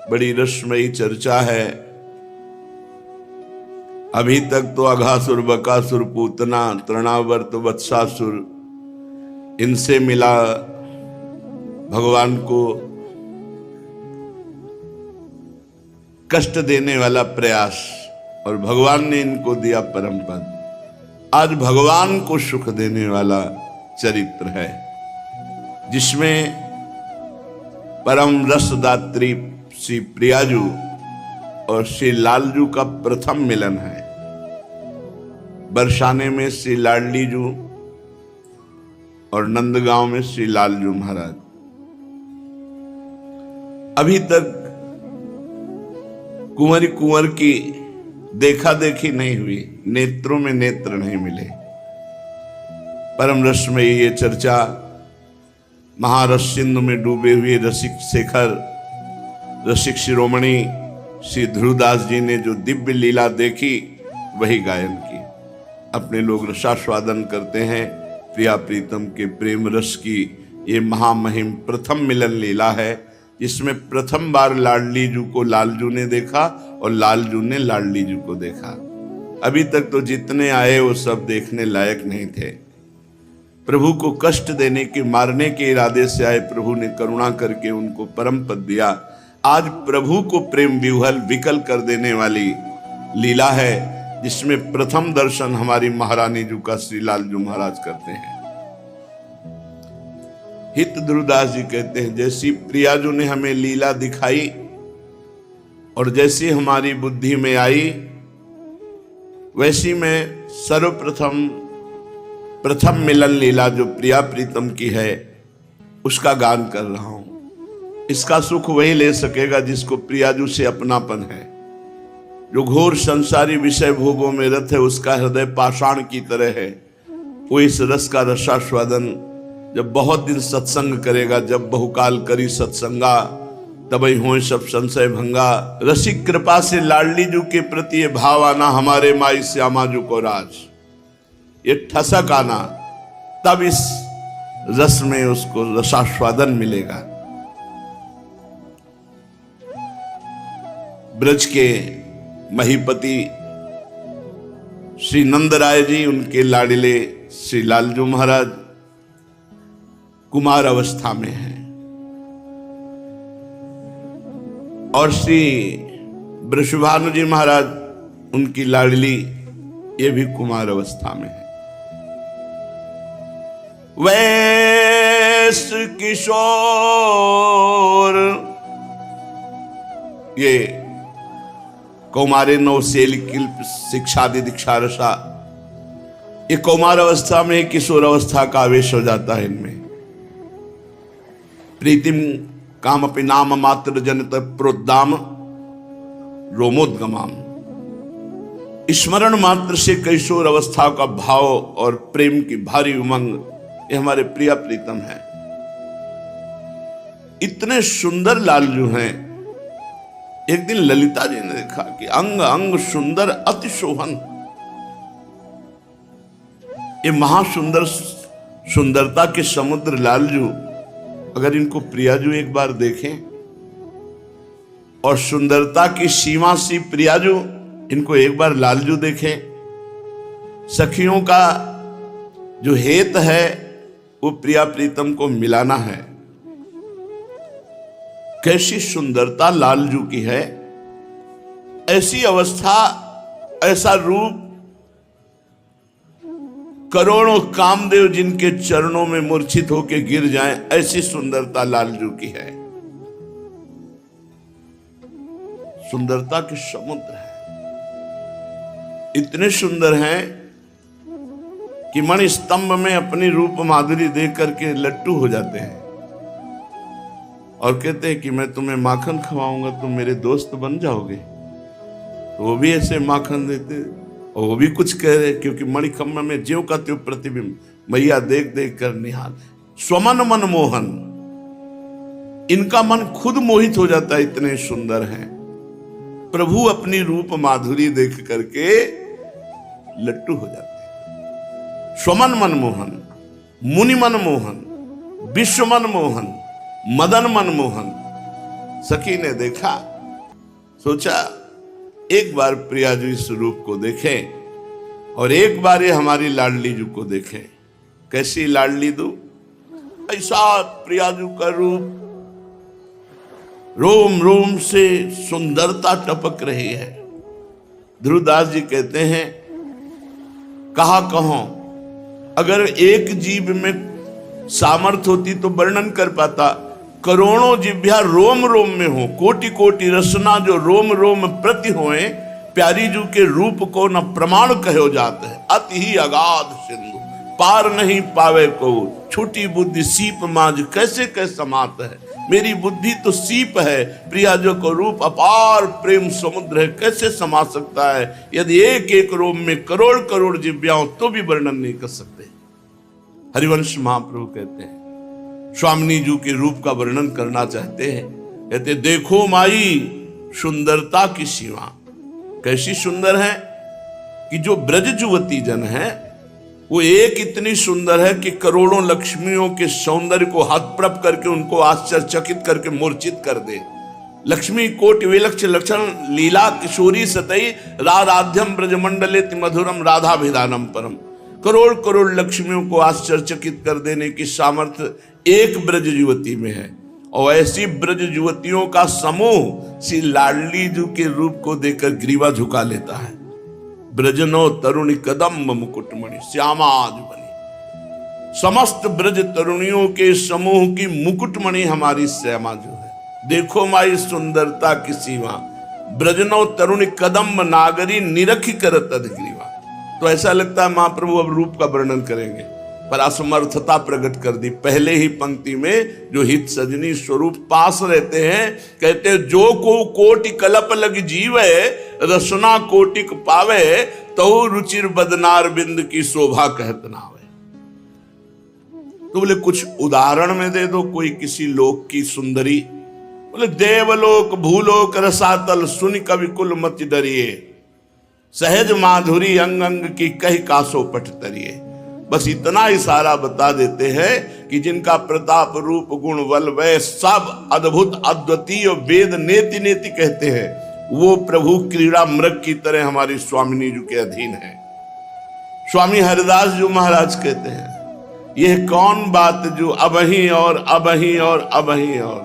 बड़ी रसमयी चर्चा है। अभी तक तो अघासुर, बकासुर, पूतना, तृणावर्त, वत्सासुर, इनसे मिला भगवान को कष्ट देने वाला प्रयास, और भगवान ने इनको दिया परम पद। आज भगवान को सुख देने वाला चरित्र है, जिसमें परम रसदात्री श्री प्रियाजू और श्री लालजू का प्रथम मिलन है। बरसाने में श्री लाडलीजू और नंदगांव में श्री लालजू महाराज। अभी तक कुंवर कुंवर की देखा देखी नहीं हुई, नेत्रों में नेत्र नहीं मिले। परम रसमयी ये चर्चा महारस सिंधु में डूबे हुए रसिक शेखर, रसिक शिरोमणि श्री ध्रुवदास जी ने जो दिव्य लीला देखी वही गायन की। अपने लोग रसास्वादन करते हैं प्रिया प्रीतम के प्रेम रस की। ये महामहिम प्रथम मिलन लीला है, जिसमें प्रथम बार लाडलीजू को लालजू ने देखा और लालजू ने लाडलीजू को देखा। अभी तक तो जितने आए वो सब देखने लायक नहीं थे। प्रभु को कष्ट देने के, मारने के इरादे से आए, प्रभु ने करुणा करके उनको परम पद दिया। आज प्रभु को प्रेम विह्वल विकल कर देने वाली लीला है, जिसमें प्रथम दर्शन हमारी महारानी जी का श्री लालजू महाराज करते हैं। हित ध्रुवदास जी कहते हैं, जैसी प्रियाजू ने हमें लीला दिखाई और जैसी हमारी बुद्धि में आई, वैसी मैं सर्वप्रथम प्रथम मिलन लीला जो प्रिया प्रीतम की है उसका गान कर रहा हूं। इसका सुख वही ले सकेगा जिसको प्रियाजू से अपनापन है। जो घोर संसारी विषय भोगों में रत है, उसका हृदय पाषाण की तरह है। वो इस रस का रसास्वादन जब बहुत दिन सत्संग करेगा, जब बहुकाल करी सत्संगा तबई होए सब संशय भंगा। रसिक कृपा से लाडलीजू के प्रति ये भाव आना, हमारे माई श्यामाजू को राज, ये ठसक आना, तब इस रस में उसको रसास्वादन मिलेगा। ब्रज के महीपति श्री नंदराय जी, उनके लाडले श्री लालजू महाराज कुमार अवस्था में हैं, और श्री वृषभानु जी महाराज उनकी लाडली, ये भी कुमार अवस्था में है। वैस किशोर, ये कौमारे नवसेल किल्प शिक्षादि दीक्षा रसा, ये कौमार अवस्था में किशोर अवस्था का आवेश हो जाता है इनमें। प्रीतिम काम अपि नाम मात्र जनत प्रोद्दाम रोमोद्गमाम। स्मरण मात्र से किशोर अवस्था का भाव और प्रेम की भारी उमंग, ये हमारे प्रिया प्रीतम है। इतने सुंदर लालजू हैं। एक दिन ललिता जी ने देखा कि अंग अंग सुंदर अति शोभन। ये महासुंदर सुंदरता के समुद्र लालजू, अगर इनको प्रियाजू एक बार देखें, और सुंदरता की सीमा सी प्रियाजू, इनको एक बार लालजू देखें। सखियों का जो हेत है वो प्रिया प्रीतम को मिलाना है। कैसी सुंदरता लालजू की है, ऐसी अवस्था, ऐसा रूप, करोड़ों कामदेव जिनके चरणों में मूर्छित होकर गिर जाएं, ऐसी सुंदरता लालजू की है। सुंदरता के समुद्र है। इतने सुंदर हैं कि मणि स्तंभ में अपनी रूप माधुरी देख करके लट्टू हो जाते हैं और कहते हैं कि मैं तुम्हें माखन खवाऊंगा, तुम मेरे दोस्त बन जाओगे। तो वो भी ऐसे माखन देते और वो भी कुछ कह रहे, क्योंकि मणिखम्भ में ज्यों का त्यों प्रतिबिंब, मैया देख देख कर निहाल। स्वमन मन मोहन, इनका मन खुद मोहित हो जाता है, इतने सुंदर हैं। प्रभु अपनी रूप माधुरी देख करके लट्टू हो जाते हैं। स्वमन मन मोहन, मुनि मन मोहन, विश्व मन मोहन, मदन मन मोहन। सखी ने देखा सोचा एक बार प्रियाजू इस रूप को देखें और एक बार ये हमारी लाडली जू को देखें। कैसी लाडली दू, ऐसा प्रियाजू का रूप, रोम रोम से सुंदरता टपक रही है। ध्रुवदास जी कहते हैं, कहा कहो अगर एक जीव में सामर्थ होती तो वर्णन कर पाता। करोड़ों जिभ्या रोम रोम में हो, कोटि कोटि रसना जो रोम रोम प्रति होए, प्यारी जू के रूप को न प्रमाण कहो जाते है। अति ही अगाध सिंधु पार नहीं पावे को, छूटी बुद्धि सीप मांझ कैसे कैसे समात है। मेरी बुद्धि तो सीप है, प्रियाजू को रूप अपार प्रेम समुद्र है, कैसे समा सकता है। यदि एक एक रोम में करोड़ करोड़ जिव्याओं तो भी वर्णन नहीं कर सकते। हरिवंश महाप्रभु कहते हैं, स्वामिनी जू के रूप का वर्णन करना चाहते हैं, कहते देखो माई सुंदरता की सीमा। कैसी सुंदर है कि जो ब्रज युवती जन है वो एक इतनी सुंदर है कि करोड़ों लक्ष्मियों के सौंदर्य को हतप्रभ करके उनको आश्चर्यचकित करके मूर्छित कर दे। लक्ष्मी कोटि विलक्ष लक्षण लीला किशोरी सतई राधाध्यम ब्रजमंडले मधुरम राधाभिधानम परम। करोड़ करोड़ लक्ष्मियों को आश्चर्यचकित कर देने की सामर्थ्य एक ब्रज युवती में है। और ऐसी ब्रज युवतियों का समूह श्री लाडली जू के रूप को देखकर ग्रीवा झुका लेता है। ब्रजनो तरुणी कदम्ब मुकुटमणि श्यामाज बनी। समस्त ब्रज तरुणियों के समूह की मुकुटमणि हमारी श्यामा जो है। देखो माई सुंदरता की सीमा, ब्रजनो तरुणी कदम्ब नागरी निरखी करत अधग्रीवा। तो ऐसा लगता है महाप्रभु अब रूप का वर्णन करेंगे, पर असमर्थता प्रकट कर दी। पहले ही पंक्ति में जो हित सजनी स्वरूप पास रहते हैं, कहते जो को कोटि कलप लग जीवे, रसना कोटिक पावे, तो रुचिर बदनार बिंद की शोभा कहत नावे। तो बोले कुछ उदाहरण में दे दो कोई किसी लोक की सुंदरी। बोले देवलोक भूलोक रसातल सुनि कवि कुल मति डरिए, सहज माधुरी अंग अंग की कही कासो पट तरिए। बस इतना इशारा बता देते हैं कि जिनका प्रताप रूप गुण बल वह सब अद्भुत अद्वितीय वेद नेति नेति कहते हैं, वो प्रभु क्रीड़ा मृग की तरह हमारी स्वामिनी जी के अधीन है। स्वामी हरिदास जी महाराज कहते हैं, यह कौन बात जो अबही और अबही और अबही और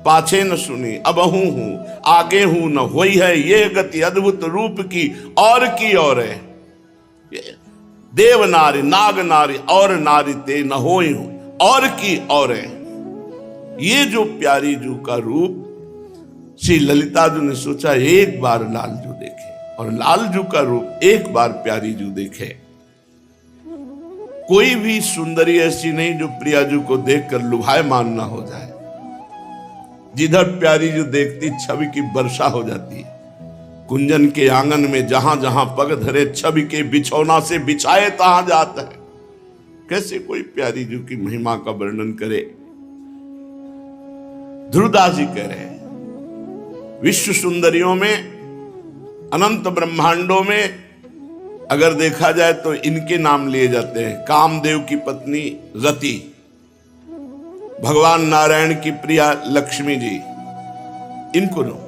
पाछे न सुनी अबहू हूं आगे हूं न होई है, ये गति अद्भुत रूप की और है। देव नारी नाग नारी और नारी ते न होई हूं और की और है। ये जो प्यारी जू का रूप श्री ललिता जू ने सोचा एक बार लाल जू देखे, और लाल जू का रूप एक बार प्यारी जू देखे। कोई भी सुंदरी ऐसी नहीं जो प्रिया जू को देखकर लुभायमान ना हो जाए। जिधर प्यारी जू देखती छवि की वर्षा हो जाती है। कुंजन के आंगन में जहां जहां पग धरे छवि के बिछौना से बिछाए तहां जाता है। कैसे कोई प्यारी जू की महिमा का वर्णन करे। ध्रुवदास जी कह रहे हैं, विश्व सुंदरियों में, अनंत ब्रह्मांडों में अगर देखा जाए तो इनके नाम लिए जाते हैं। कामदेव की पत्नी रति, भगवान नारायण की प्रिया लक्ष्मी जी, इनको नो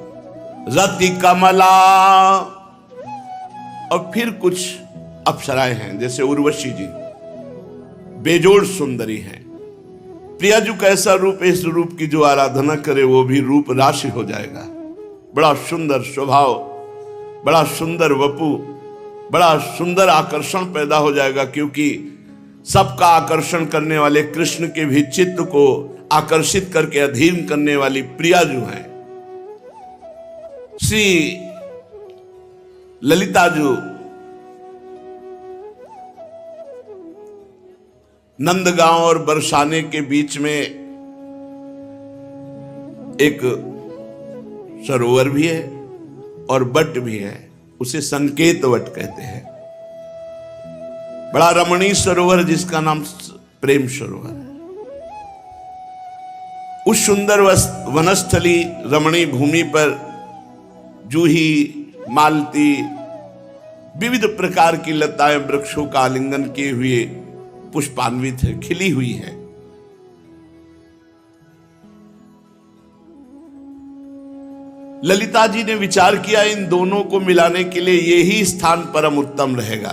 रति कमला। और फिर कुछ अप्सराएं हैं जैसे उर्वशी जी, बेजोड़ सुंदरी हैं। प्रिया जी का ऐसा रूप, इस रूप की जो आराधना करे वो भी रूप राशि हो जाएगा। बड़ा सुंदर स्वभाव, बड़ा सुंदर वपु, बड़ा सुंदर आकर्षण पैदा हो जाएगा। क्योंकि सबका आकर्षण करने वाले कृष्ण के भी चित्त को आकर्षित करके अधीन करने वाली प्रिया जो है श्री ललिता जू नंदगांव और बरसाने के बीच में एक सरोवर भी है और वट भी है, उसे संकेत वट कहते हैं। बड़ा रमणीय सरोवर जिसका नाम प्रेम सरोवर है। उस सुंदर वनस्थली रमणीय भूमि पर जूही, मालती, विविध प्रकार की लताएं वृक्षों का आलिंगन किए हुए पुष्पान्वित है, खिली हुई है। ललिता जी ने विचार किया इन दोनों को मिलाने के लिए यही स्थान परम उत्तम रहेगा।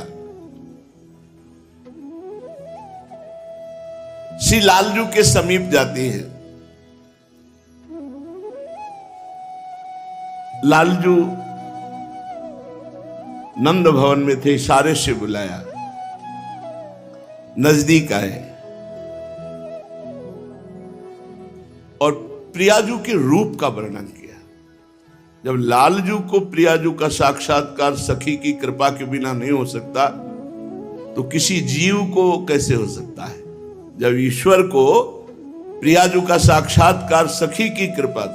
श्री लालजू के समीप जाती है। लालजू नंद भवन में थे, इशारे से बुलाया, नजदीक आए और प्रियाजू के रूप का वर्णन किया। जब लालजू को प्रियाजू का साक्षात्कार सखी की कृपा के बिना नहीं हो सकता, तो किसी जीव को कैसे हो सकता है? जब ईश्वर को प्रियाजू का साक्षात्कार सखी की कृपा,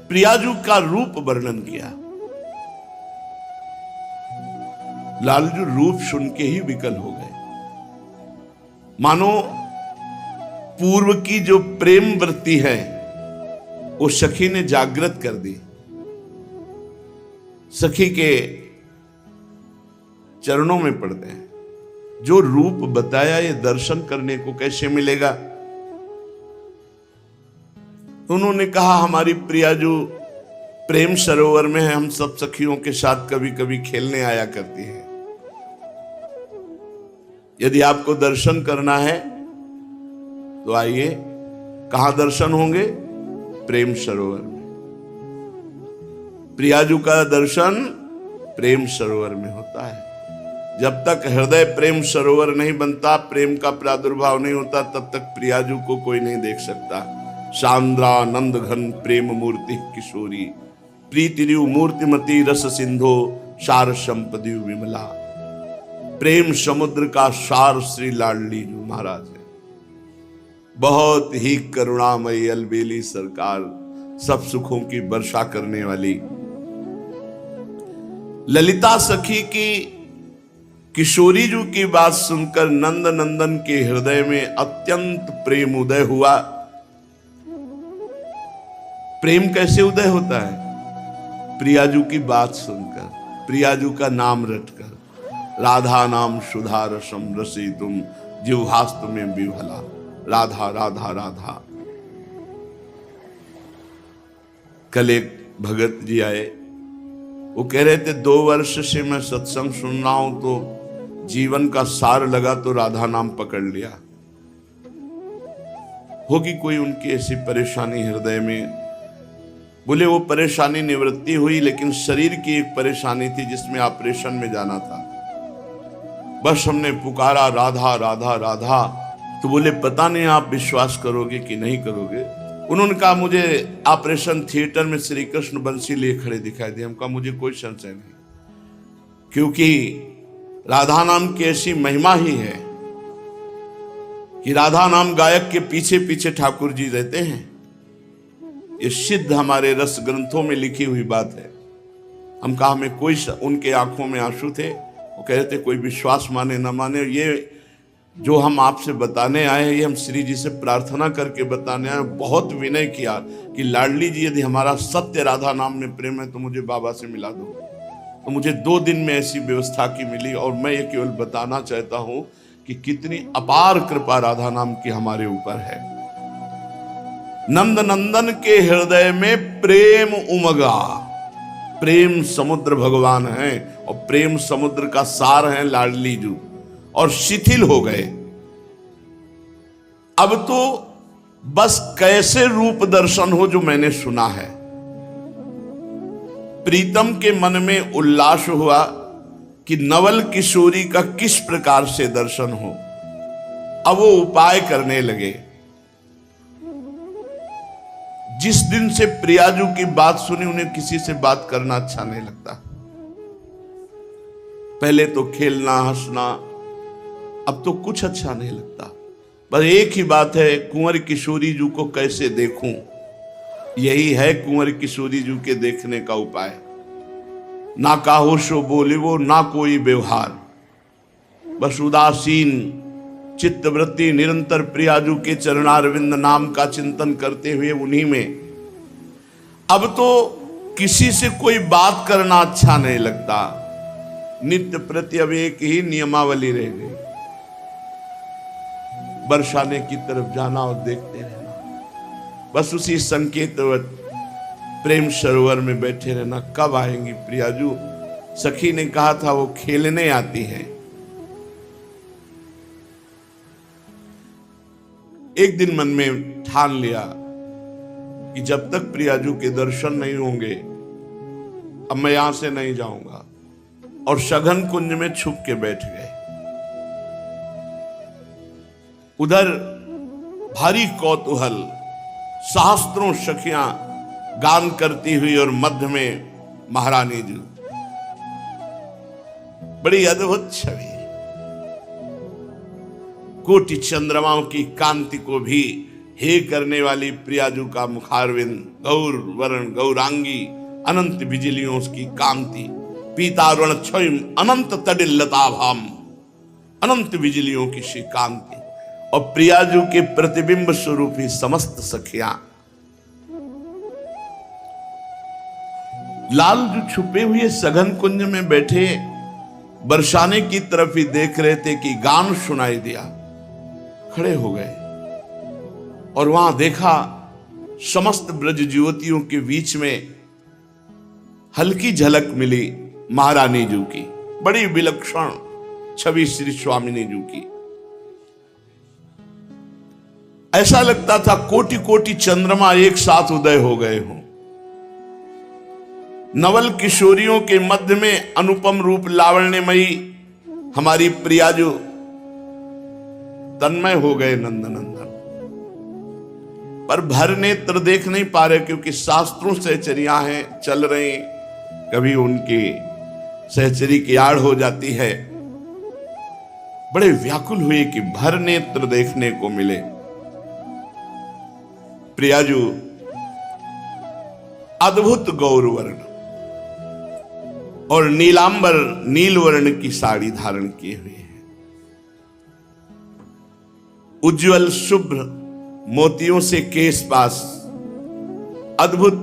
प्रियाजू का रूप वर्णन किया, लालजू रूप सुन के ही विकल हो गए। मानो पूर्व की जो प्रेम वृत्ति है वो सखी ने जागृत कर दी। सखी के चरणों में पड़ते हैं। जो रूप बताया ये दर्शन करने को कैसे मिलेगा? उन्होंने कहा हमारी प्रियाजू प्रेम सरोवर में है, हम सब सखियों के साथ कभी कभी खेलने आया करती है। यदि आपको दर्शन करना है तो आइए। कहां दर्शन होंगे? प्रेम सरोवर में। प्रियाजू का दर्शन प्रेम सरोवर में होता है। जब तक हृदय प्रेम सरोवर नहीं बनता, प्रेम का प्रादुर्भाव नहीं होता, तब तक प्रियाजू को कोई नहीं देख सकता। सांद्रानंद घन प्रेम मूर्ति किशोरी, प्रीतिरिव मूर्तिमती रस सिंधो, सार संपदी विमला। प्रेम समुद्र का सार श्री लाडली जी महाराज है। बहुत ही करुणामयी अलबेली सरकार, सब सुखों की वर्षा करने वाली। ललिता सखी की किशोरी जी की बात सुनकर नंद नंदन के हृदय में अत्यंत प्रेम उदय हुआ। प्रेम कैसे उदय होता है? प्रियाजू की बात सुनकर, प्रियाजू का नाम रटकर। राधा नाम सुधा रसम रसी तुम, जिह्वास्त में विभला। राधा राधा राधा। कल एक भगत जी आए, वो कह रहे थे 2 वर्ष से मैं सत्संग सुन रहा हूं तो जीवन का सार लगा तो राधा नाम पकड़ लिया। होगी कोई उनकी ऐसी परेशानी हृदय में। बोले वो परेशानी निवृत्ति हुई, लेकिन शरीर की एक परेशानी थी जिसमें ऑपरेशन में जाना था। बस हमने पुकारा राधा राधा राधा, तो बोले पता नहीं आप विश्वास करोगे कि नहीं करोगे। उन्होंने कहा मुझे ऑपरेशन थिएटर में श्री कृष्ण बंसी लिए खड़े दिखाई दिए। हम कहा मुझे कोई संशय नहीं, क्योंकि राधा नाम की ऐसी महिमा ही है कि राधा नाम गायक के पीछे पीछे ठाकुर जी रहते हैं। ये सिद्ध हमारे रस ग्रंथों में लिखी हुई बात है। हम कहा हमें कोई, उनके आंखों में आंसू थे। वो कह रहे थे कोई विश्वास माने न माने, ये जो हम आपसे बताने आए हैं ये हम श्री जी से प्रार्थना करके बताने आए। बहुत विनय किया कि लाडली जी यदि हमारा सत्य राधा नाम में प्रेम है तो मुझे बाबा से मिला दो। तो मुझे 2 दिन में ऐसी व्यवस्था की मिली, और मैं ये केवल बताना चाहता हूं कि कितनी अपार कृपा राधा नाम की हमारे ऊपर है। नंद नंदन के हृदय में प्रेम उमगा। प्रेम समुद्र भगवान है और प्रेम समुद्र का सार है लाडली जी, और शिथिल हो गए। अब तो बस कैसे रूप दर्शन हो जो मैंने सुना है। प्रीतम के मन में उल्लास हुआ कि नवल किशोरी का किस प्रकार से दर्शन हो। अब वो उपाय करने लगे। जिस दिन से प्रियाजू की बात सुनी, उन्हें किसी से बात करना अच्छा नहीं लगता। पहले तो खेलना हंसना, अब तो कुछ अच्छा नहीं लगता। बस एक ही बात है, कुंवर किशोरी जी को कैसे देखूं। यही है कुंवर किशोरी जी के देखने का उपाय। ना काहो सो बोले वो, ना कोई व्यवहार, बस उदासीन चित्तवृत्ति निरंतर प्रियाजू के चरणारविंद नाम का चिंतन करते हुए उन्हीं में। अब तो किसी से कोई बात करना अच्छा नहीं लगता। नित्य प्रति अब एक ही नियमावली रह गई, बरसाने की तरफ जाना और देखते रहना। बस उसी संकेतवत प्रेम सरोवर में बैठे रहना, कब आएंगी प्रियाजू। सखी ने कहा था वो खेलने आती हैं। एक दिन मन में ठान लिया कि जब तक प्रियाजू के दर्शन नहीं होंगे अब मैं यहां से नहीं जाऊंगा, और सघन कुंज में छुप के बैठ गए। उधर भारी कौतूहल, सहस्त्रों सखियां गान करती हुई और मध्य में महारानी जी। बड़ी अद्भुत छवि, कोटि चंद्रमाओं की कांति को भी हे करने वाली प्रियाजू का मुखारविंद, गौर वरण गौरांगी, अनंत बिजलियों की कांति, पीतारुण छयम अनंत तडिल लताभाम, अनंत बिजलियों की सी कांति, और प्रियाजू के प्रतिबिंब स्वरूप ही समस्त सखियां। लाल जो छुपे हुए सघन कुंज में बैठे बरसाने की तरफ ही देख रहे थे कि गान सुनाई दिया। खड़े हो गए और वहां देखा समस्त ब्रज युवतियों के बीच में हल्की झलक मिली महारानी जी की। बड़ी विलक्षण छवि श्री स्वामिनी जी की। ऐसा लगता था कोटि कोटि चंद्रमा एक साथ उदय हो गए हों। नवल किशोरियों के मध्य में अनुपम रूप लावण्यमयी हमारी प्रियाजू तन्मय हो गए नंदनंदन। पर भर नेत्र देख नहीं पा रहे क्योंकि शास्त्रों सहचरियां हैं, चल रही, कभी उनकी सहचरी की आड़ हो जाती है। बड़े व्याकुल हुए कि भर नेत्र देखने को मिले। प्रियाजू अद्भुत गौरवर्ण और नीलांबर नील वर्ण की साड़ी धारण किए हुए हैं। उज्जवल शुभ्र मोतियों से केश पास, अद्भुत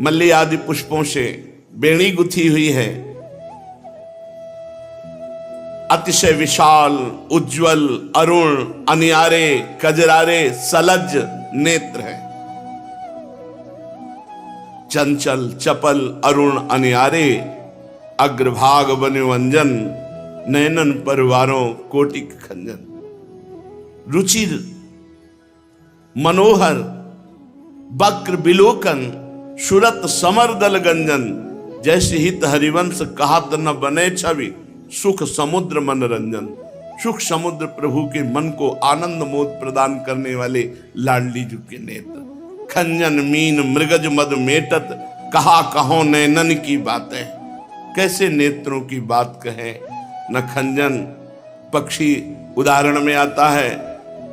मल्ली आदि पुष्पों से बेणी गुथी हुई है। अतिशय विशाल, उज्जवल, अरुण, अनियारे, कजरारे, सलज नेत्र है। चंचल, चपल, अरुण, अनियारे, अग्रभाग वन्यवंजन, नयनन परवारों कोटिक खंजन। रुचिर, मनोहर, वक्र बिलोकन, सुरत समरदल गंजन। जैसे हित हरिवंश कहत न बने छवि, सुख समुद्र मनोरंजन। सुख समुद्र प्रभु के मन को आनंद मोद प्रदान करने वाले लाडली जी के नेत्र। खंजन मीन मृगज मद मेटत, कहा कहो नैनन की बातें। कैसे नेत्रों की बात कहें। न खंजन पक्षी उदाहरण में आता है,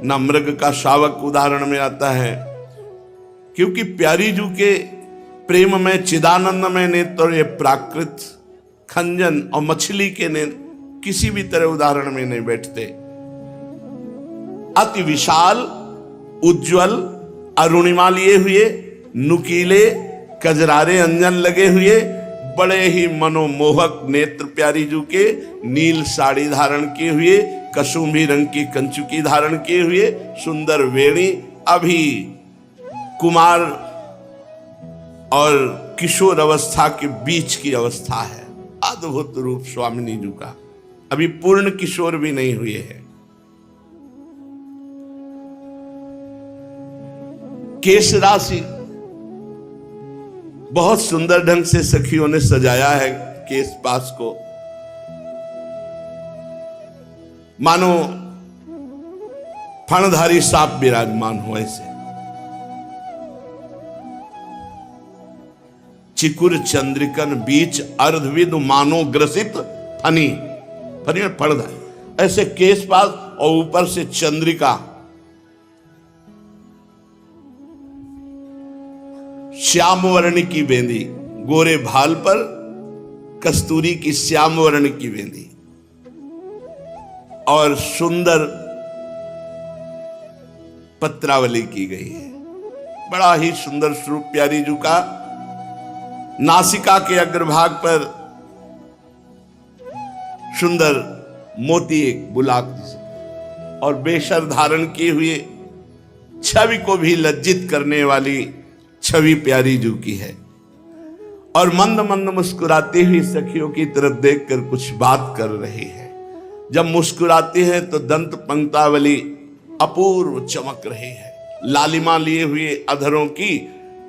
न मृग का शावक उदाहरण में आता है, क्योंकि प्यारी जू के प्रेम में चिदानंद में नेत्र ये प्राकृत खंजन और मछली के नेत्र किसी भी तरह उदाहरण में नहीं बैठते। अति विशाल, उज्जवल, अरुणिमा लिए हुए, नुकीले कजरारे अंजन लगे हुए, बड़े ही मनोमोहक नेत्र प्यारी जू के, नील साड़ी धारण किए हुए, कसुम्भी रंग की कंचुकी धारण किए हुए, सुंदर वेणी। अभी कुमार और किशोर अवस्था के बीच की अवस्था है। अद्भुत रूप स्वामिनी जी का, अभी पूर्ण किशोर भी नहीं हुए हैं। केश राशि बहुत सुंदर ढंग से सखियों ने सजाया है केश पास को, मानो फणधारी सांप विराजमान हो ऐसे। चिकुर चंद्रिकन बीच अर्धविद मानो ग्रसित फनी, फनी में फणधारी ऐसे केश पास, और ऊपर से चंद्रिका। श्याम वर्ण की बेंदी, गोरे भाल पर कस्तूरी की श्याम वर्ण की बेंदी, और सुंदर पत्रावली की गई है। बड़ा ही सुंदर स्वरूप प्यारी जू का। नासिका के अग्रभाग पर सुंदर मोती एक बुलाक और बेशर धारण किए हुए, छवि को भी लज्जित करने वाली छवि प्यारी जू की है। और मंद मंद मुस्कुराती हुई सखियों की तरफ देखकर कुछ बात कर रही है। जब मुस्कुराती है तो दंत पंक्तावली अपूर्व चमक रही है, लालिमा लिए हुए अधरों की,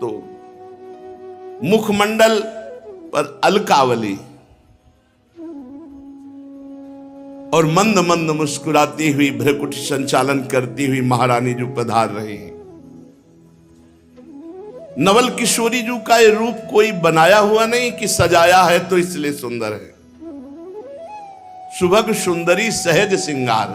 तो मुखमंडल पर अलकावली, और मंद मंद मुस्कुराती हुई भ्रकुट संचालन करती हुई महारानी जो पधार रही है। नवल किशोरी जी का ये रूप कोई बनाया हुआ नहीं कि सजाया है तो इसलिए सुंदर है। सुभग सुंदरी सहज सिंगार।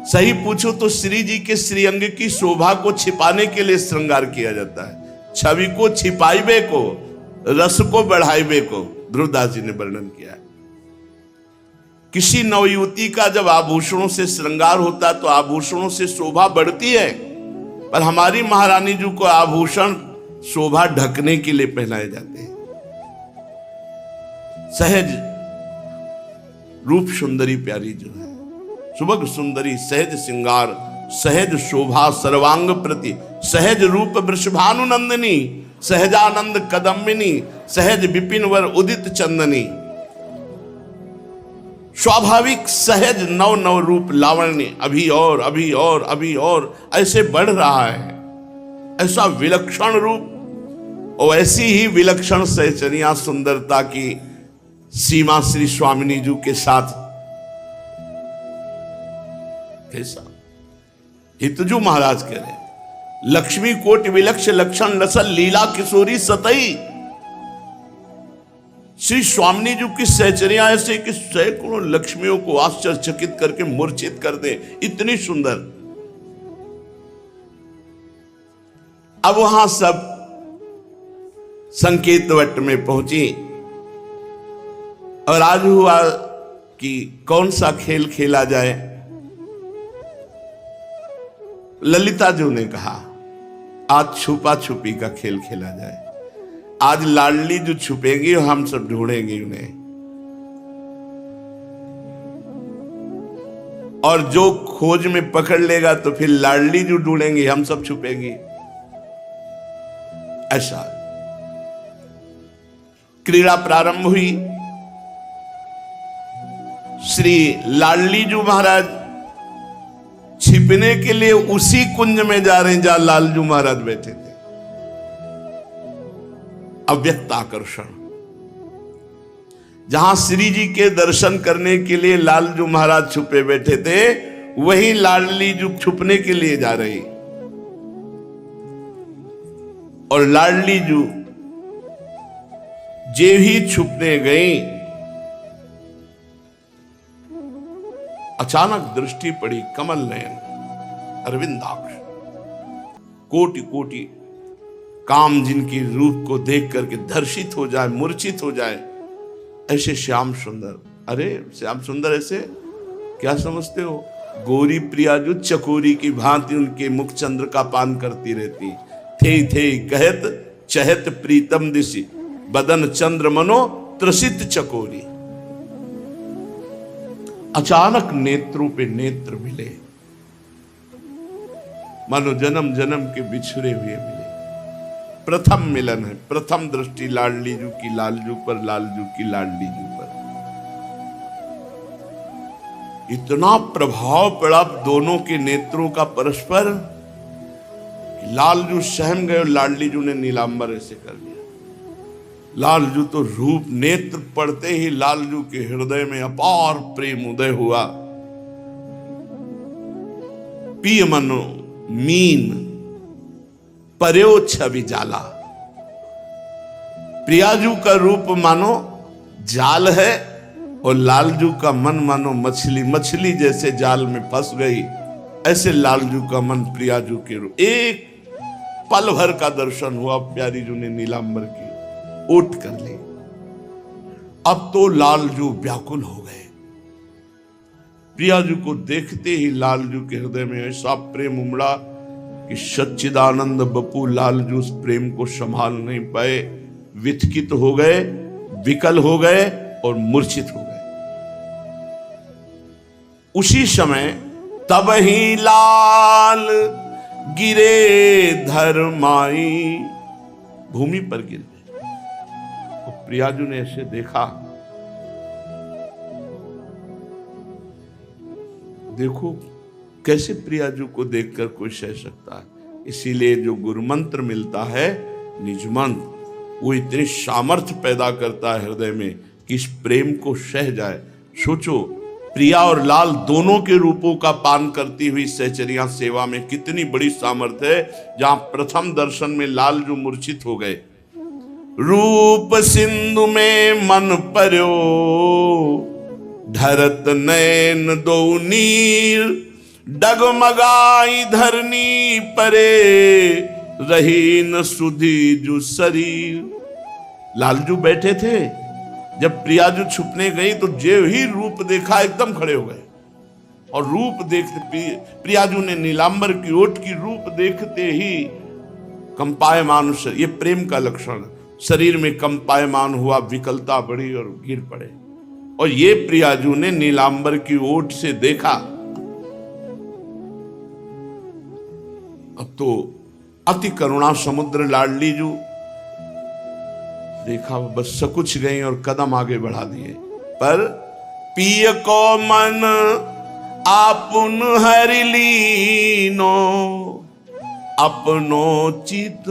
सही पूछो तो श्री जी के श्रीअंग की शोभा को छिपाने के लिए श्रृंगार किया जाता है। छवि को छिपाइबे को, रस को बढ़ाइबे को ध्रुवदास जी ने वर्णन किया है। किसी नवयुवती का जब आभूषणों से श्रृंगार होता है तो आभूषणों से शोभा बढ़ती है, पर हमारी महारानी जी को आभूषण शोभा ढकने के लिए पहनाए जाते हैं। सहज रूप सुंदरी प्यारी जो है, सुभग सुंदरी सहज सिंगार, सहज शोभा सर्वांग प्रति, सहज रूप वृषभानुनंदिनी, सहजानंद कदम्बिनी, सहज विपिन वर उदित चंदनी। स्वाभाविक सहज नव नव रूप लावण्य अभी और अभी और अभी और ऐसे बढ़ रहा है। ऐसा विलक्षण रूप और ऐसी ही विलक्षण सहचर्या सुंदरता की सीमा श्री स्वामिनी जी के साथ कैसा हितजू महाराज कह रहे, लक्ष्मी कोट विलक्ष लक्षण लसल लीला किशोरी सतई। श्री स्वामिनी जी की सहचर्या ऐसे कि सैकड़ों लक्ष्मियों को आश्चर्यचकित करके मूर्छित कर दे, इतनी सुंदर। अब वहां सब संकेत वट में पहुंची और आज हुआ कि कौन सा खेल खेला जाए। ललिता जी ने कहा आज छुपा छुपी का खेल खेला जाए। आज लाडली जो छुपेंगी और हम सब ढूंढेंगे उन्हें, और जो खोज में पकड़ लेगा तो फिर लाडली जो ढूंढेंगे, हम सब छुपेंगे। ऐसा क्रीड़ा प्रारंभ हुई। श्री लाडली जी महाराज छिपने के लिए उसी कुंज में जा रहे हैं जहां लालजू महाराज बैठे थे। अव्यक्त आकर्षण, जहां श्री जी के दर्शन करने के लिए लालजू महाराज छुपे बैठे थे, वहीं लाडली जी छुपने के लिए जा रही। और लाडली जी जे ही छुपने गई, अचानक दृष्टि पड़ी कमल नयन अरविंदाक्ष, कोटि कोटि काम जिनकी रूप को देख करके धर्षित हो जाए, मूर्छित हो जाए, ऐसे श्याम सुंदर। अरे श्याम सुंदर ऐसे क्या समझते हो? गोरी प्रिया जो चकोरी की भांति उनके मुख चंद्र का पान करती रहती। थे कहत चहत प्रीतम दिशि, बदन चंद्र मनो त्रसित चकोरी। अचानक नेत्रों पे नेत्र मिले, मानो जन्म जन्म के बिछड़े हुए मिले। प्रथम मिलन है, प्रथम दृष्टि लाडली जू की लालजू पर, लालजू की लाडली जू पर। इतना प्रभाव पड़ा दोनों के नेत्रों का परस्पर, लालजू सहम गए और लाडली जू ने नीलांबर ऐसे कर दिया। लालजू तो रूप नेत्र पड़ते ही लालजू के हृदय में अपार प्रेम उदय हुआ। पिय मनो मीन पर्यो छवि जाला। प्रियाजू का रूप मानो जाल है और लालजू का मन मानो मछली, मछली जैसे जाल में फंस गई, ऐसे लालजू का मन प्रियाजू के रूप। एक पल भर का दर्शन हुआ, प्यारी जू ने नीलांबर की ओट कर ली। अब तो लालजू व्याकुल हो गए। प्रियाजू को देखते ही लालजू के हृदय में ऐसा प्रेम उमड़ा कि सच्चिदानंद बपू लालजू उस प्रेम को संभाल नहीं पाए, विचकित हो गए, विकल हो गए और मूर्छित हो गए। उसी समय तब ही लाल गिरे धर्माई, भूमि पर गिर गए। तो प्रियाजू ने ऐसे देखा, देखो कैसे प्रियाजू को देखकर कोई सह सकता है। इसीलिए जो गुरु मंत्र मिलता है निज मंत्र, वो इतनी सामर्थ्य पैदा करता है हृदय में कि इस प्रेम को सह जाए। सोचो, प्रिया और लाल दोनों के रूपों का पान करती हुई सहचरिया सेवा में कितनी बड़ी सामर्थ्य है। जहां प्रथम दर्शन में लाल जो मूर्छित हो गए, रूप सिंधु में मन पर्यो, धरत नैन दो नीर, डगमगाई धरनी परे, रही न सुधी जो शरीर। लालजू बैठे थे, जब प्रियाजू छुपने गई तो जो ही रूप देखा एकदम खड़े हो गए। और रूप देखते प्रियाजू ने नीलांबर की ओट की रूप देखते ही कंपायमान, ये प्रेम का लक्षण, शरीर में कंपायमान हुआ, विकलता बढ़ी और गिर पड़े। और ये प्रियाजू ने नीलांबर की ओट से देखा। अब तो अति करुणा समुद्र लाडली जू देखा, बस सकुच गई और कदम आगे बढ़ा दिए। पर पिय को मन आपुन हरि लीनो, अपनो चित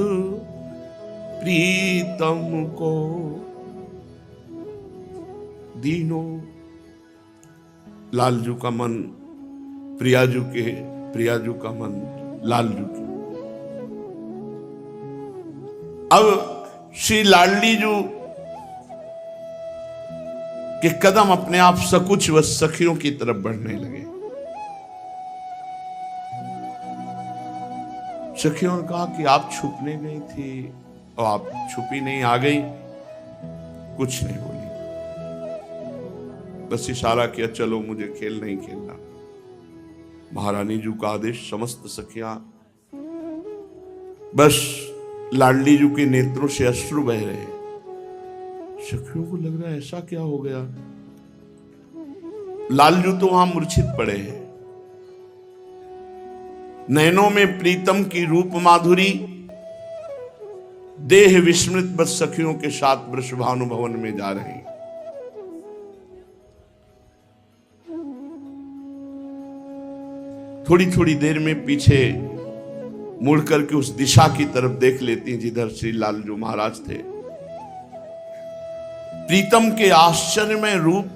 प्रीतम को दीनो। लालजू का मन प्रियाजू के, प्रियाजू का मन लालजू की। अब श्री लाडली जू के कदम अपने आप सकुच व सखियों की तरफ बढ़ने लगे। सखियों ने कहा कि आप छुपने गई थी और आप छुपी नहीं, आ गई। कुछ नहीं बोली, बस इशारा किया, चलो मुझे खेल नहीं खेलना। महारानी जू का आदेश, समस्त सखियां, बस लाडली जू के नेत्रों से अश्रु बह रहे। सखियों को लग रहा है ऐसा क्या हो गया। लालजू तो वहां मूर्छित पड़े हैं। नयनों में प्रीतम की रूप माधुरी, देह विस्मृत बस सखियों के साथ वृषभानु भवन में जा रहे हैं। थोड़ी थोड़ी देर में पीछे मुड़ करके उस दिशा की तरफ देख लेती जिधर श्री लालजू महाराज थे। प्रीतम के आश्चर्यमय रूप,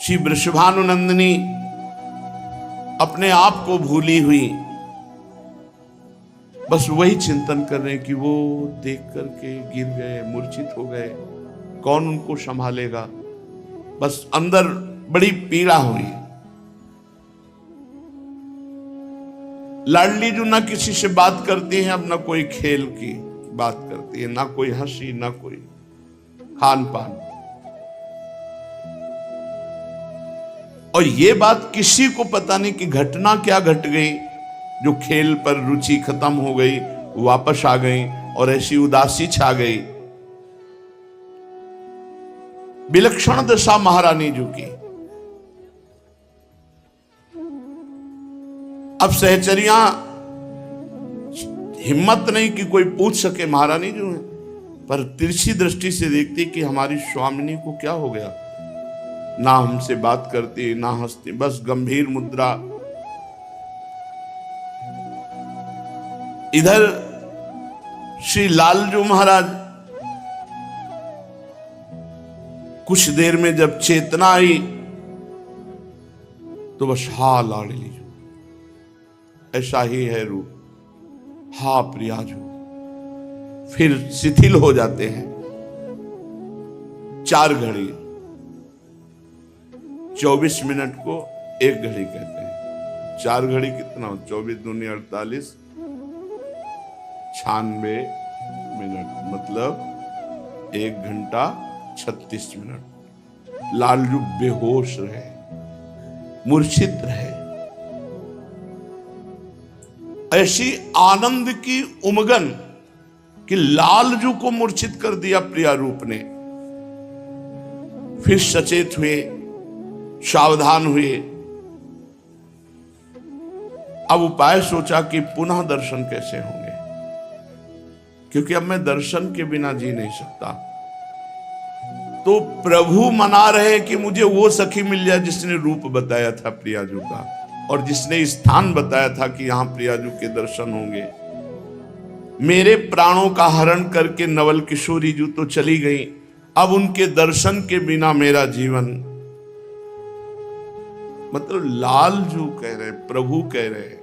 श्री वृषभानुनंदिनी अपने आप को भूली हुई, बस वही चिंतन कर रहे कि वो देख करके गिर गए, मूर्छित हो गए, कौन उनको संभालेगा। बस अंदर बड़ी पीड़ा हुई। लाडली जो ना किसी से बात करती है, अब ना कोई खेल की बात करती है, ना कोई हंसी, ना कोई खान पान। और ये बात किसी को पता नहीं कि घटना क्या घट गई, जो खेल पर रुचि खत्म हो गई, वापस आ गई और ऐसी उदासी छा गई। विलक्षण दशा महारानी जी की। अब सहचरियां हिम्मत नहीं कि कोई पूछ सके महारानी जो है, पर तिरछी दृष्टि से देखती कि हमारी स्वामिनी को क्या हो गया। ना हमसे बात करती, ना हंसती, बस गंभीर मुद्रा। इधर श्री लालजू महाराज कुछ देर में जब चेतना आई तो बस हा लाडली जो, ऐसा ही है रूप, हा प्रियाजू, फिर शिथिल हो जाते हैं। 4 घड़ी, 24 मिनट को 1 घड़ी कहते हैं। 4 घड़ी कितना, 24 दूनी 48, 96 मिनट, मतलब 1 घंटा 36 मिनट। लालजू बेहोश रहे, मूर्छित रहे। ऐसी आनंद की उमगन कि लालजू को मूर्छित कर दिया प्रिया रूप ने। फिर सचेत हुए, सावधान हुए। अब उपाय सोचा कि पुनः दर्शन कैसे होंगे, क्योंकि अब मैं दर्शन के बिना जी नहीं सकता। तो प्रभु मना रहे कि मुझे वो सखी मिल जाए जिसने रूप बताया था प्रियाजू का, और जिसने स्थान बताया था कि यहां प्रियाजू के दर्शन होंगे। मेरे प्राणों का हरण करके नवल किशोरी जू तो चली गई, अब उनके दर्शन के बिना मेरा जीवन, मतलब लाल जू कह रहे, प्रभु कह रहे।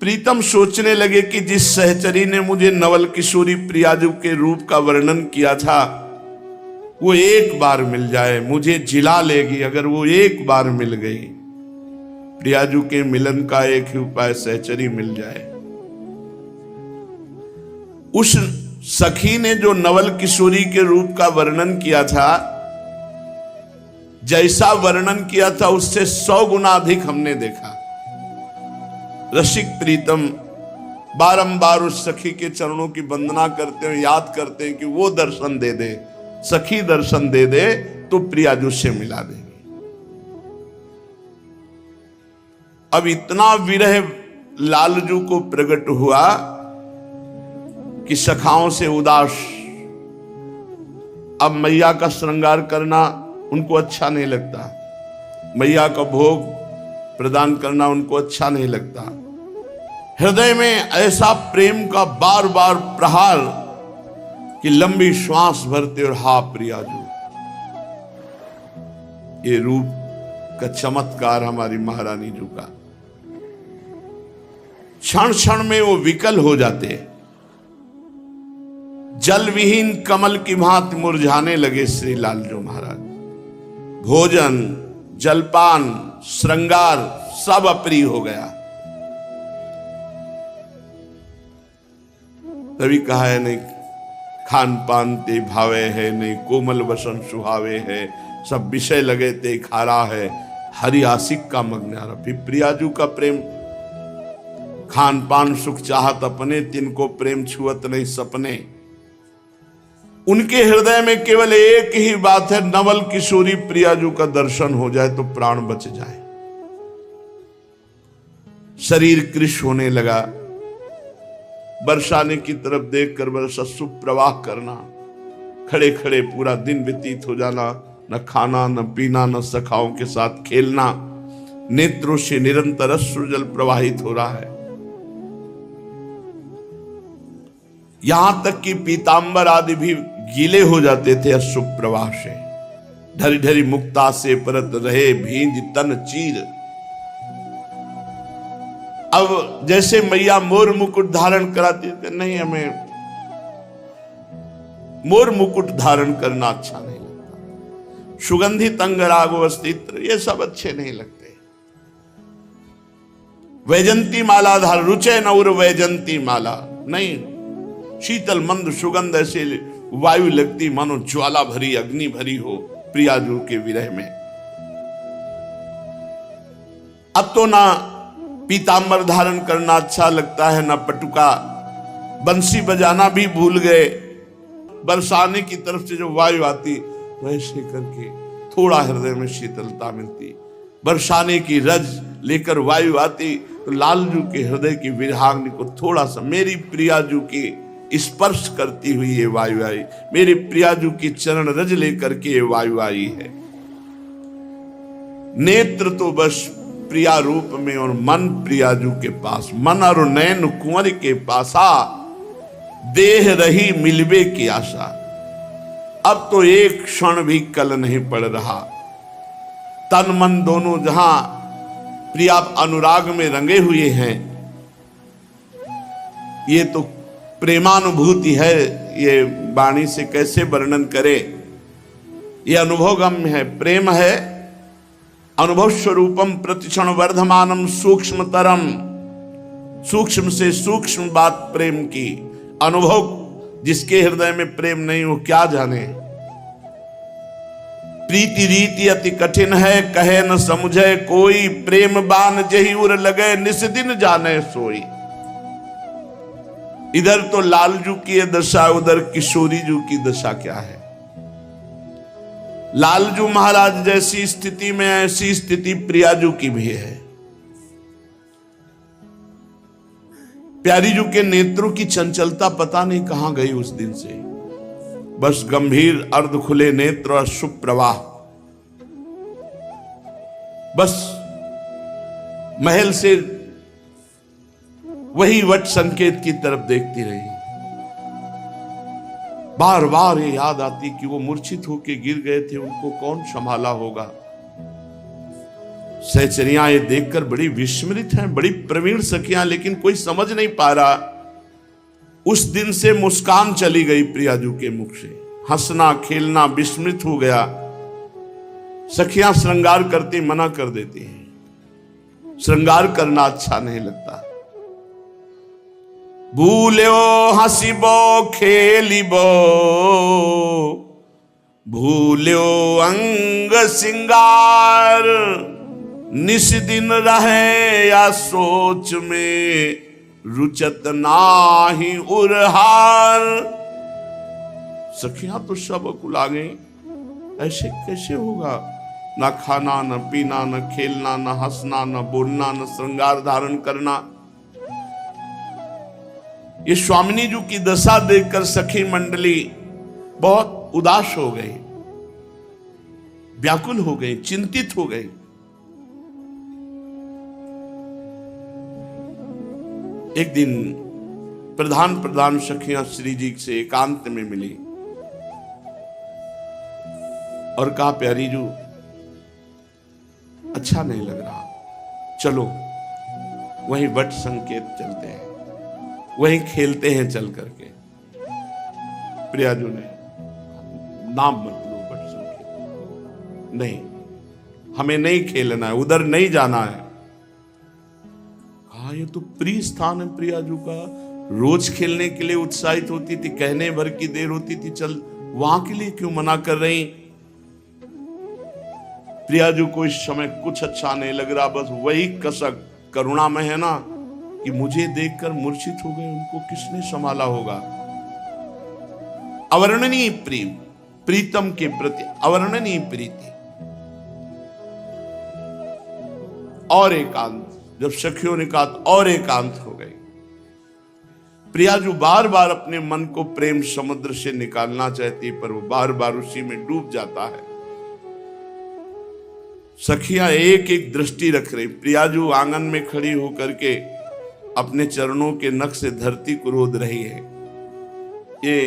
प्रीतम सोचने लगे कि जिस सहचरी ने मुझे नवल किशोरी प्रियाजू के रूप का वर्णन किया था, वो एक बार मिल जाए, मुझे जिला लेगी अगर वो एक बार मिल गई। प्रियाजू के मिलन का एक ही उपाय, सहचरी मिल जाए। उस सखी ने जो नवल किशोरी के रूप का वर्णन किया था, जैसा वर्णन किया था उससे 100 गुना अधिक हमने देखा। रसिक प्रीतम बारंबार उस सखी के चरणों की वंदना करते हैं, याद करते हैं कि वो दर्शन दे दे, सखी दर्शन दे दे तो प्रियाजू से मिला देगी। अब इतना विरह लालजू को प्रकट हुआ कि सखाओं से उदास, अब मैया का श्रृंगार करना उनको अच्छा नहीं लगता, मैया का भोग प्रदान करना उनको अच्छा नहीं लगता। हृदय में ऐसा प्रेम का बार बार प्रहार कि लंबी श्वास भरते और हा प्रियाजू। ये रूप का चमत्कार हमारी महारानी जू का। क्षण क्षण में वो विकल हो जाते, जल विहीन कमल की भांति मुरझाने लगे श्री लालजू महाराज। भोजन, जलपान, श्रृंगार सब अप्रिय हो गया। तभी कहा है नहीं खान पान ते भावे है, नहीं कोमल वसन सुहावे है, सब विषय लगे ते खारा है, हरि आशिक का मग्नारा। फिर प्रियाजू का प्रेम, खान पान सुख चाहत अपने, तिनको प्रेम छुअत नहीं सपने। उनके हृदय में केवल एक ही बात है, नवल किशोरी प्रियाजू का दर्शन हो जाए तो प्राण बच जाए। शरीर कृश होने लगा, बरसाने की तरफ देखकर बरसा सुप्रवाह करना, खड़े खड़े पूरा दिन व्यतीत हो जाना, न खाना न पीना न सखाओं के साथ खेलना, नेत्रों से निरंतर अश्रु जल प्रवाहित हो रहा है। यहां तक कि पीतांबर आदि भी गीले हो जाते थे अश्रु प्रवाह से। ढरी ढरी मुक्ता से परत रहे भींज तन चीर। अब जैसे मैया मोर मुकुट धारण कराती थी, नहीं हमें मोर मुकुट धारण करना अच्छा नहीं लगता, सुगंधित अंगराग वस्त्र ये सब अच्छे नहीं लगते। वैजंती माला धार रुचे नौर वैजंती माला नहीं, शीतल मंद सुगंध ऐसे वायु लगती मानो ज्वाला भरी अग्नि भरी हो प्रियाजू के विरह में। अब तो ना पीतांबर धारण करना अच्छा लगता है, ना पटुका, बंसी बजाना भी भूल गए। बरसाने की तरफ से जो वायु आती वैसे करके थोड़ा हृदय में शीतलता मिलती। बरसाने की रज लेकर वायु आती तो लालजू के हृदय की विरहाग्नि को थोड़ा सा, मेरी प्रियाजू की स्पर्श करती हुई ये वायु आई, मेरे प्रियाजू की चरण रज लेकर के ये वायु आई है। नेत्र तो बस प्रिया रूप में और मन प्रियाजू के पास, मन और नैन कुंवर के पासा, देह रही मिलबे की आशा। अब तो एक क्षण भी कल नहीं पड़ रहा, तन मन दोनों जहां प्रिया अनुराग में रंगे हुए हैं। ये तो प्रेमानुभूति है, ये वाणी से कैसे वर्णन करे। ये अनुभवगम्य है, प्रेम है। अनुभव स्वरूपम प्रतिक्षण वर्धमानम सूक्ष्मतरम, सूक्ष्म से सूक्ष्म बात प्रेम की। अनुभव जिसके हृदय में प्रेम नहीं हो क्या जाने। प्रीति रीति अति कठिन है, कहे न समझे कोई, प्रेम बान जही उर लगे निस दिन जाने सोई। इधर तो लालजू की दशा, उधर किशोरी जू की दशा क्या है। लालजू महाराज जैसी स्थिति में ऐसी स्थिति प्रियाजू की भी है। प्यारी जू के नेत्रों की चंचलता पता नहीं कहां गई उस दिन से। बस गंभीर अर्ध खुले नेत्र और शुभ प्रवाह, बस महल से वही वट संकेत की तरफ देखती रही। बार बार ये याद आती कि वो मूर्छित होके गिर गए थे, उनको कौन संभाला होगा। सहचरियां ये देखकर बड़ी विस्मृत हैं, बड़ी प्रवीण सखियां, लेकिन कोई समझ नहीं पा रहा। उस दिन से मुस्कान चली गई प्रियाजू के मुख से, हंसना खेलना विस्मृत हो गया। सखियां श्रृंगार करती मना कर देती हैं, श्रृंगार करना अच्छा नहीं लगता। भूल्यो हसीबो खेलिबो, भूल्यो अंग सिंगार, निस दिन रहे या सोच में, रुचत नाही उरहार। सखियां तो सब अकुला गई, ऐसे कैसे होगा? ना खाना न पीना, न खेलना, न हंसना, न बोलना, न श्रृंगार धारण करना। ये स्वामिनी जी की दशा देखकर सखी मंडली बहुत उदास हो गई, व्याकुल हो गई, चिंतित हो गई। एक दिन प्रधान सखियां श्री जी से एकांत में मिली और कहा, प्यारी जू अच्छा नहीं लग रहा, चलो वहीं वट संकेत चलते हैं, वहीं खेलते हैं चल करके। प्रियाजू ने, नाम मत लो वट संकेत, नहीं हमें नहीं खेलना है, उधर नहीं जाना है। कहा, ये तो प्रिय स्थान है प्रियाजू का, रोज खेलने के लिए उत्साहित होती थी, कहने भर की देर होती थी, चल वहां के लिए क्यों मना कर रही? प्रियाजू को इस समय कुछ अच्छा नहीं लग रहा, बस वही कसक करुणा में है ना कि मुझे देखकर मूर्छित हो गए, उनको किसने संभाला होगा। अवर्णनीय प्रेम, प्रीतम के प्रति अवर्णनीय प्रीति और एकांत। जब सखियों ने कहा और एकांत हो गई। प्रियाजू बार बार अपने मन को प्रेम समुद्र से निकालना चाहती, पर वो बार बार उसी में डूब जाता है। सखियां एक एक दृष्टि रख रही। प्रियाजू आंगन में खड़ी होकर के अपने चरणों के नख से धरती को रोद रही है। ये